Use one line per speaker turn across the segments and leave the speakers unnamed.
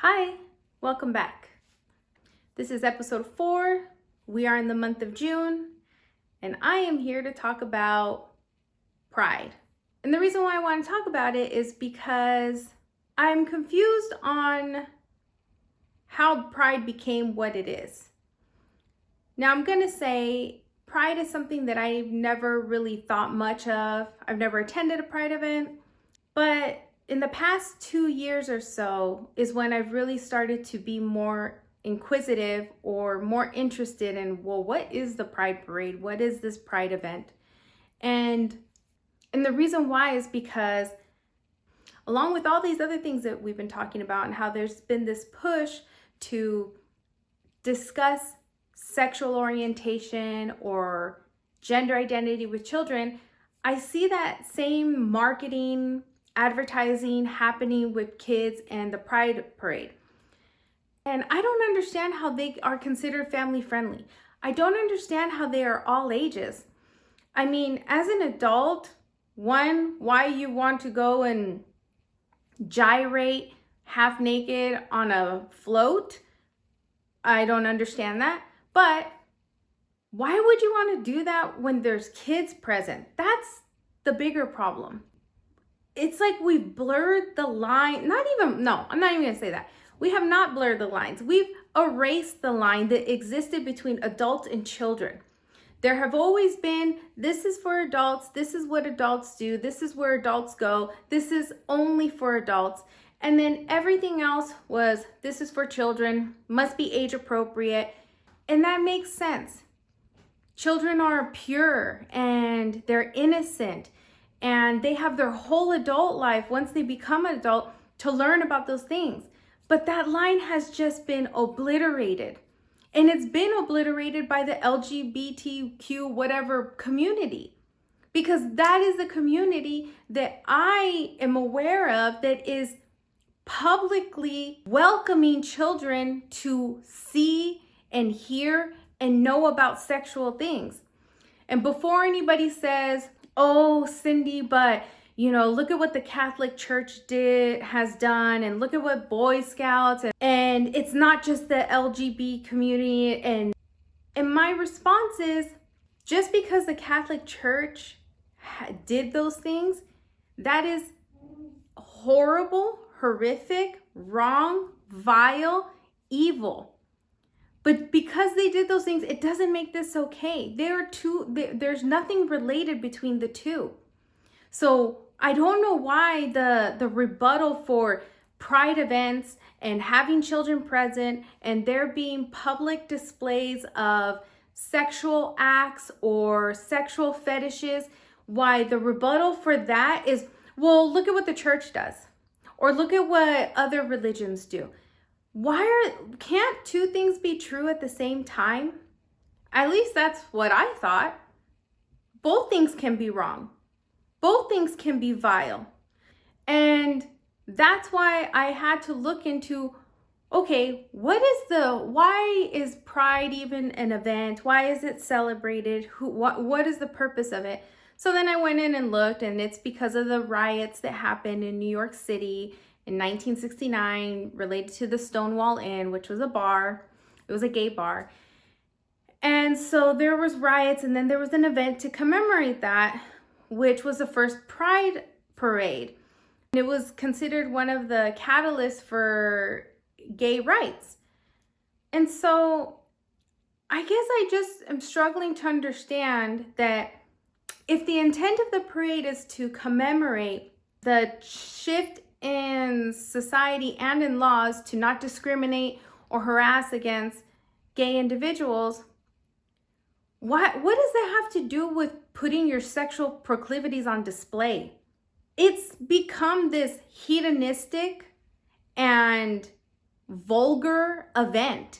Hi, welcome back. This is episode 4. We are in the month of June, and I am here to talk about pride. And the reason why I want to talk about it is because I'm confused on how pride became what it is. Now, I'm going to say pride is something that I've never really thought much of. I've never attended a pride event, but in the past 2 years or so is when I've really started to be more inquisitive or more interested in, well, what is the Pride Parade? What is this Pride event? And the reason why is because along with all these other things that we've been talking about and how there's been this push to discuss sexual orientation or gender identity with children, I see that same marketing advertising happening with kids and the Pride Parade. And I don't understand how they are considered family friendly. I don't understand how they are all ages. I mean, as an adult, why you want to go and gyrate half naked on a float? I don't understand that. But why would you want to do that when there's kids present? That's the bigger problem. It's like we've blurred the line. I'm not even gonna say that. We have not blurred the lines. We've erased the line that existed between adults and children. There have always been, this is for adults, this is what adults do, this is where adults go, this is only for adults. And then everything else was, this is for children, must be age appropriate. And that makes sense. Children are pure and they're innocent. And they have their whole adult life once they become an adult to learn about those things. But that line has just been obliterated. And it's been obliterated by the LGBTQ whatever community. Because that is the community that I am aware of that is publicly welcoming children to see and hear and know about sexual things. And before anybody says, oh, Cindy, but look at what the Catholic Church has done, and look at what Boy Scouts, and it's not just the LGBT community. And my response is, just because the Catholic Church did those things, that is horrible, horrific, wrong, vile, evil. But because they did those things, it doesn't make this okay. There's nothing related between the two. So I don't know why the rebuttal for pride events and having children present and there being public displays of sexual acts or sexual fetishes, why the rebuttal for that is, well, look at what the church does, or look at what other religions do. Can't two things be true at the same time? At least that's what I thought. Both things can be wrong. Both things can be vile. And that's why I had to look into, okay, why is Pride even an event? Why is it celebrated? What is the purpose of it? So then I went in and looked, and it's because of the riots that happened in New York City in 1969 related to the Stonewall Inn, which was a bar. It was a gay bar. And so there was riots, and then there was an event to commemorate that, which was the first Pride Parade. And it was considered one of the catalysts for gay rights. And so I guess I just am struggling to understand that if the intent of the parade is to commemorate the shift in society and in laws to not discriminate or harass against gay individuals, what does that have to do with putting your sexual proclivities on display? It's become this hedonistic and vulgar event.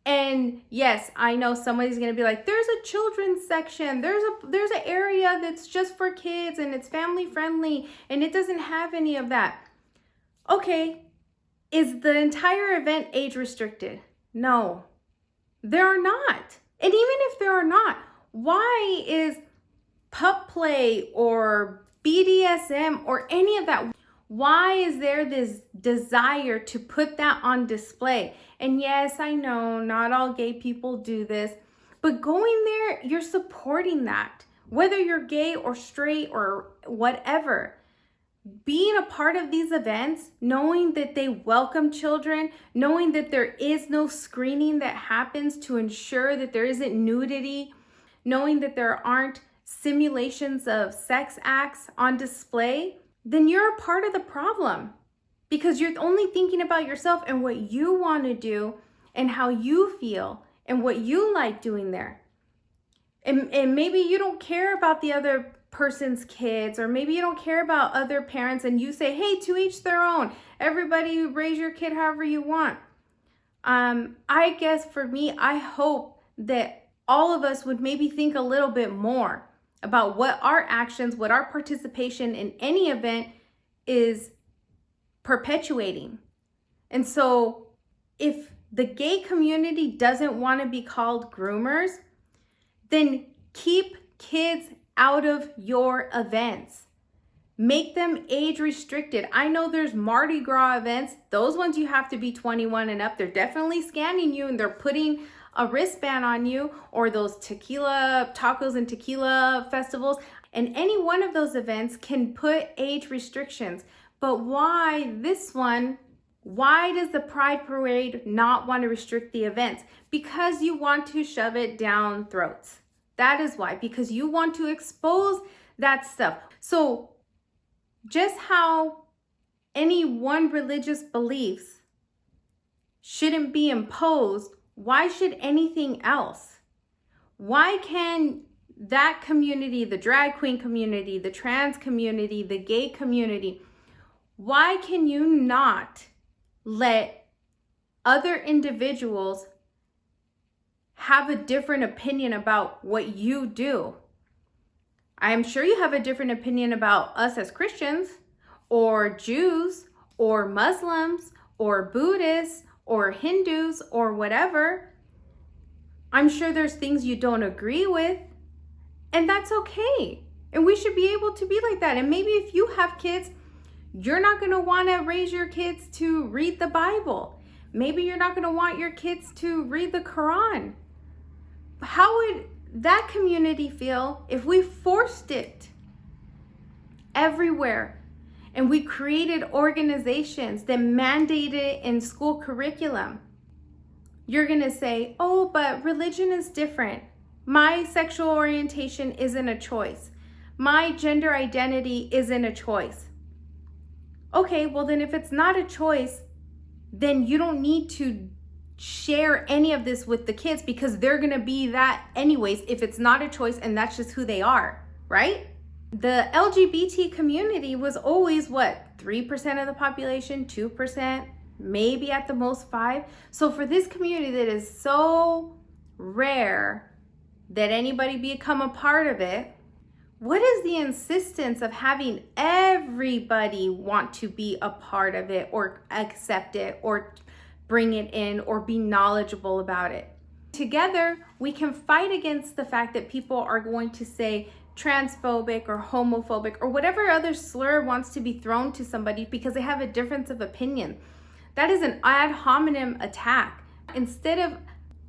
And yes, I know somebody's gonna be like, there's a children's section, there's an area that's just for kids and it's family friendly and it doesn't have any of that. Okay, is the entire event age restricted? No, there are not. And even if there are not, why is pup play or BDSM or any of that, Why is there this desire to put that on display? And yes, I know not all gay people do this, but going there, you're supporting that. Whether you're gay or straight or whatever, being a part of these events, knowing that they welcome children, knowing that there is no screening that happens to ensure that there isn't nudity, knowing that there aren't simulations of sex acts on display, then you're a part of the problem, because you're only thinking about yourself and what you want to do and how you feel and what you like doing there. And maybe you don't care about the other person's kids, or maybe you don't care about other parents, and you say, hey, to each their own. Everybody raise your kid however you want. I guess for me, I hope that all of us would maybe think a little bit more about what our actions, what our participation in any event is perpetuating. And so if the gay community doesn't want to be called groomers, then keep kids out of your events. Make them age restricted. I know there's Mardi Gras events. Those ones you have to be 21 and up. They're definitely scanning you and they're putting a wristband on you, or those tacos and tequila festivals. And any one of those events can put age restrictions. But why this one? Why does the Pride Parade not want to restrict the events? Because you want to shove it down throats. That is why, because you want to expose that stuff. So just how any one religious beliefs shouldn't be imposed, why should anything else? Why can that community, the drag queen community, the trans community, the gay community, why can you not let other individuals have a different opinion about what you do? I'm sure you have a different opinion about us as Christians, or Jews, or Muslims, or Buddhists, or Hindus, or whatever. I'm sure there's things you don't agree with, and that's okay. And we should be able to be like that. And maybe if you have kids, you're not going to want to raise your kids to read the Bible. Maybe you're not going to want your kids to read the Quran. How would that community feel if we forced it everywhere and we created organizations that mandated it in school curriculum? You're going to say, oh, but religion is different. My sexual orientation isn't a choice. My gender identity isn't a choice. Okay, well then if it's not a choice, then you don't need to share any of this with the kids, because they're gonna be that anyways if it's not a choice and that's just who they are, right? The LGBT community was always what, 3% of the population, 2%, maybe at the most 5%. So for this community that is so rare that anybody become a part of it, what is the insistence of having everybody want to be a part of it or accept it or bring it in or be knowledgeable about it? Together, we can fight against the fact that people are going to say transphobic or homophobic or whatever other slur wants to be thrown to somebody because they have a difference of opinion. That is an ad hominem attack. Instead of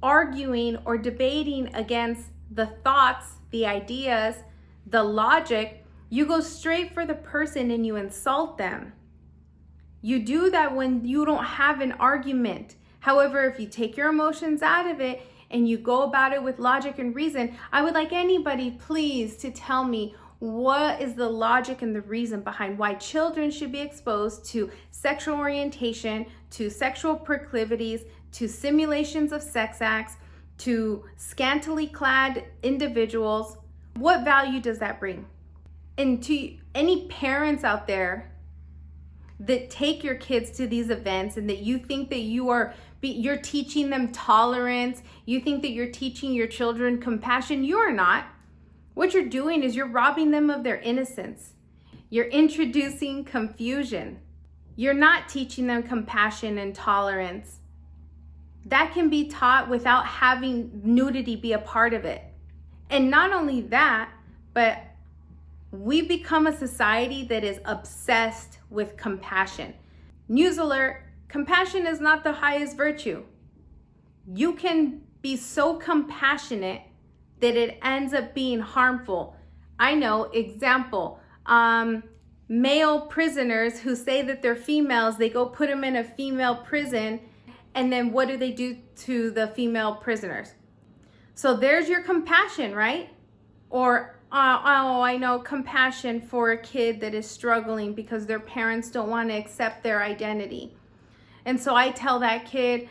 arguing or debating against the thoughts, the ideas, the logic, you go straight for the person and you insult them. You do that when you don't have an argument. However, if you take your emotions out of it and you go about it with logic and reason, I would like anybody please to tell me what is the logic and the reason behind why children should be exposed to sexual orientation, to sexual proclivities, to simulations of sex acts, to scantily clad individuals. What value does that bring? And to any parents out there that take your kids to these events and that you think that you're teaching them tolerance, you think that you're teaching your children compassion, you are not. What you're doing is you're robbing them of their innocence. You're introducing confusion. You're not teaching them compassion and tolerance. That can be taught without having nudity be a part of it. And not only that, but we become a society that is obsessed with compassion. News alert, compassion is not the highest virtue. You can be so compassionate that it ends up being harmful. I know, example, male prisoners who say that they're females, they go put them in a female prison, and then what do they do to the female prisoners? So there's your compassion, right? Or, I know, compassion for a kid that is struggling because their parents don't want to accept their identity. And so I tell that kid,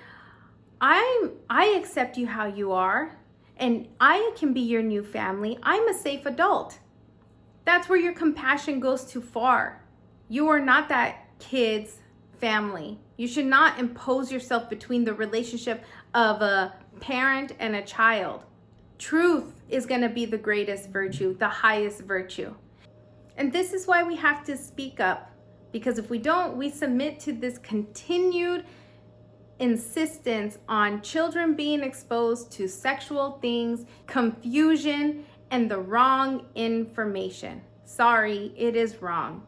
I accept you how you are, and I can be your new family. I'm a safe adult. That's where your compassion goes too far. You are not that kid's family. You should not impose yourself between the relationship of a parent and a child. Truth is going to be the greatest virtue, the highest virtue. And this is why we have to speak up, because if we don't, we submit to this continued insistence on children being exposed to sexual things, confusion, and the wrong information. Sorry, it is wrong.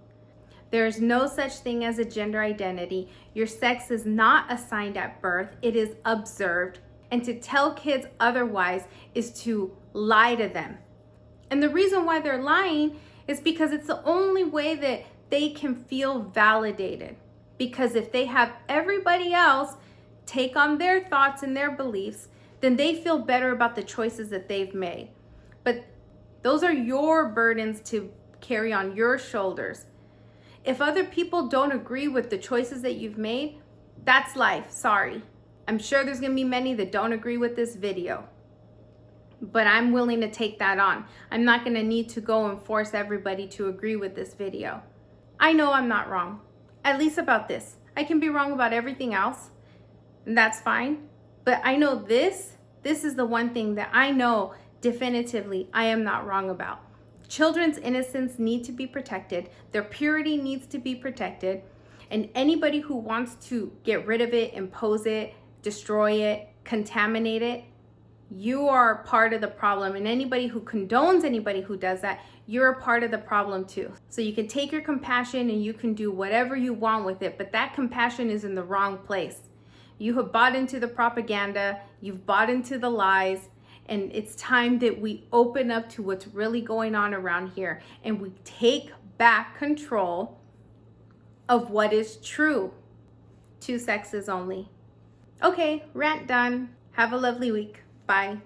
There is no such thing as a gender identity. Your sex is not assigned at birth, it is observed. And to tell kids otherwise is to lie to them. And the reason why they're lying is because it's the only way that they can feel validated. Because if they have everybody else take on their thoughts and their beliefs, then they feel better about the choices that they've made. But those are your burdens to carry on your shoulders. If other people don't agree with the choices that you've made, that's life, sorry. I'm sure there's gonna be many that don't agree with this video, but I'm willing to take that on. I'm not gonna need to go and force everybody to agree with this video. I know I'm not wrong, at least about this. I can be wrong about everything else, and that's fine. But I know this is the one thing that I know definitively I am not wrong about. Children's innocence need to be protected. Their purity needs to be protected. And anybody who wants to get rid of it, impose it, destroy it, contaminate it, you are part of the problem. And anybody who condones anybody who does that, you're a part of the problem too. So you can take your compassion and you can do whatever you want with it, but that compassion is in the wrong place. You have bought into the propaganda, you've bought into the lies, and it's time that we open up to what's really going on around here and we take back control of what is true. 2 sexes only. Okay, rant done. Have a lovely week. Bye.